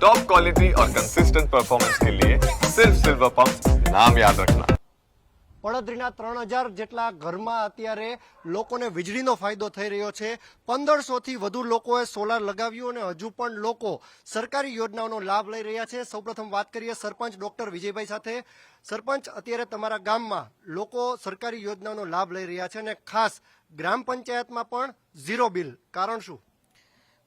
Top quality और consistent performance के लिए सिर्फ सिल्वर पंप नाम याद रखना। પડદરીના 3000 જેટલા ઘરમાં અત્યારે લોકોને વીજળીનો ફાયદો થઈ રહ્યો છે। 1500થી વધુ લોકોએ સોલાર લગાવ્યું અને હજુ પણ લોકો સરકારી યોજનાઓનો લાભ લઈ રહ્યા છે। સૌપ્રથમ વાત કરીએ સરપંચ ડોક્ટર વિજયભાઈ સાથે। સરપંચ, અત્યારે તમારા ગામમાં લોકો સરકારી યોજનાઓનો લાભ લઈ રહ્યા છે અને ખાસ ગ્રામ પંચાયતમાં પણ ઝીરો બિલ, કારણ શું?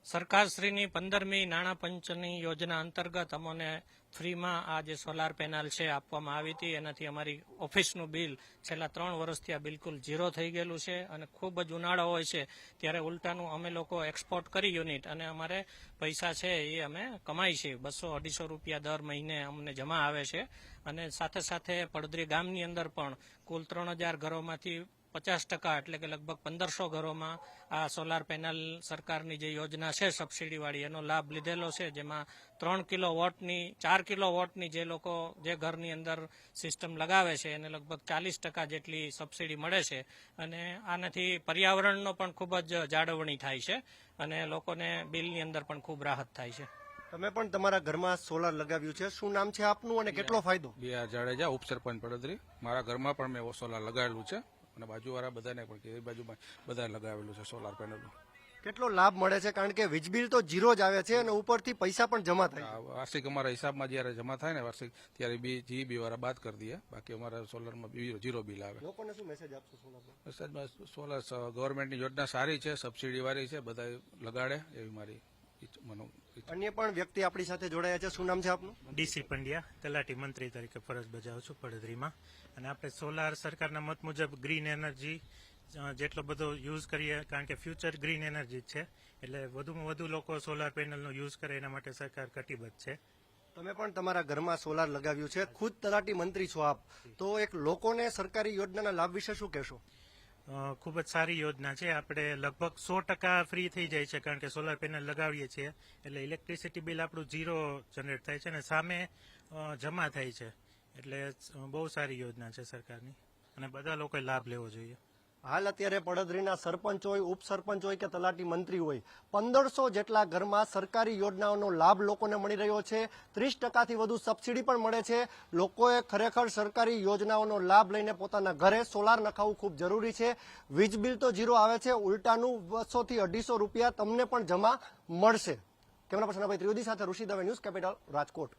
સરકારશ્રીની 15મી નાણાં પંચની યોજના અંતર્ગત અમને ફ્રીમાં આ જે સોલાર પેનલ છે આપવામાં આવી હતી। એનાથી અમારી ઓફિસનું બિલ છેલ્લા 3 વર્ષથી આ બિલકુલ ઝીરો થઈ ગયેલું છે અને ખૂબ જ ઉનાળો હોય છે ત્યારે ઉલટાનું અમે લોકો એક્સપોર્ટ કરી યુનિટ અને અમારે પૈસા છે એ અમે કમાઈ છે। 200-250 રૂપિયા દર મહિને અમને જમા આવે છે અને સાથે સાથે પડદરી ગામની અંદર પણ કુલ 3000 ઘરોમાંથી 50% એટલે કે લગભગ 1500 ઘરોમાં આ સોલાર પેનલ સરકારની જે યોજના છે સબસિડીવાળી એનો લાભ લીધેલો છે, જેમાં 3 કિલોવોટની 4 કિલોવોટની જે લોકો જે ઘરની અંદર સિસ્ટમ લગાવે છે એને લગભગ 40% જેટલી સબસિડી મળે છે અને આનાથી પર્યાવરણનો પણ ખૂબ જ જાળવણી થાય છે અને લોકોને બિલની અંદર પણ ખૂબ રાહત થાય છે। તમે પણ તમારા ઘરમાં સોલાર લગાવ્યું છે, શું નામ છે આપનું અને કેટલો ફાયદો? બી.આર. જાડેજા, ઉપસરપંચ પડદરી। મારા ઘરમાં પણ મેં સોલાર લગાવેલું છે અને બાજુવાળા બધાને પણ કે એ બાજુમાં બધાને લગાવેલું છે સોલાર પેનલ। કેટલો લાભ મળે છે? કારણ કે વીજ બિલ તો ઝીરો જ આવે છે અને ઉપરથી પૈસા પણ જમા થાય છે। વાર્ષિક અમારા હિસાબમાં જયારે જમા થાય ને વાર્ષિક ત્યારે જીબી વાળા બાદ કરી દઈએ, બાકી અમારા સોલારમાં ઝીરો બિલ આવે। લોકોને શું મેસેજ આપશો સોલારમાં? મેસેજમાં સોલાર ગવર્મેન્ટની યોજના સારી છે, સબસિડી વાળી છે, બધા લગાડે એવી મારી અન્ય પણ વ્યક્તિ આપણી સાથે જોડાયા છે, શું નામ છે આપનું? ડીસી પંડ્યા, તલાટી મંત્રી તરીકે ફરજ બજાવું છું પડદરીમાં અને આપણે સોલાર સરકારના મત મુજબ ગ્રીન એનર્જી જેટલો બધો યુઝ કરીએ, કારણ કે ફ્યુચર ગ્રીન એનર્જી છે એટલે વધુમાં વધુ લોકો સોલાર પેનલનો યુઝ કરે એના માટે સરકાર કટિબદ્ધ છે। તમે પણ તમારા ઘરમાં સોલાર લગાવ્યું છે, ખુદ તલાટી મંત્રી છો આપ, તો એક લોકોને સરકારી યોજનાના લાભ વિશે શું કહેશો? ખૂબ જ સારી યોજના છે। આપણે લગભગ 100% ફ્રી થઈ જાય છે, કારણ કે સોલાર પેનલ લગાવીએ છીએ એટલે ઇલેક્ટ્રિસિટી બિલ આપણું ઝીરો જનરેટ થાય છે અને સામે જમા થાય છે, એટલે બહુ સારી યોજના છે સરકારની અને બધા લોકોએ લાભ લેવો જોઈએ। હાલ અત્યારે પડદરીના સરપંચ હોય, ઉપસરપંચ હોય કે તલાટી મંત્રી હોય, 1500 જેટલા ઘરમાં સરકારી યોજનાઓનો લાભ લોકોને મળી રહ્યો છે। 30%થી વધુ સબસિડી પણ મળે છે। લોકોએ ખરેખર સરકારી યોજનાઓનો લાભ લઈને પોતાના ઘરે સોલાર નખાવવું ખૂબ જરૂરી છે। વીજ બિલ તો ઝીરો આવે છે, ઉલટાનું 200 થી 250 રૂપિયા તમને પણ જમા મળશે। કેમેરા પર્સન અભય ત્રિવેદી સાથે ઋષિ દવે, ન્યૂઝ કેપિટલ, રાજકોટ।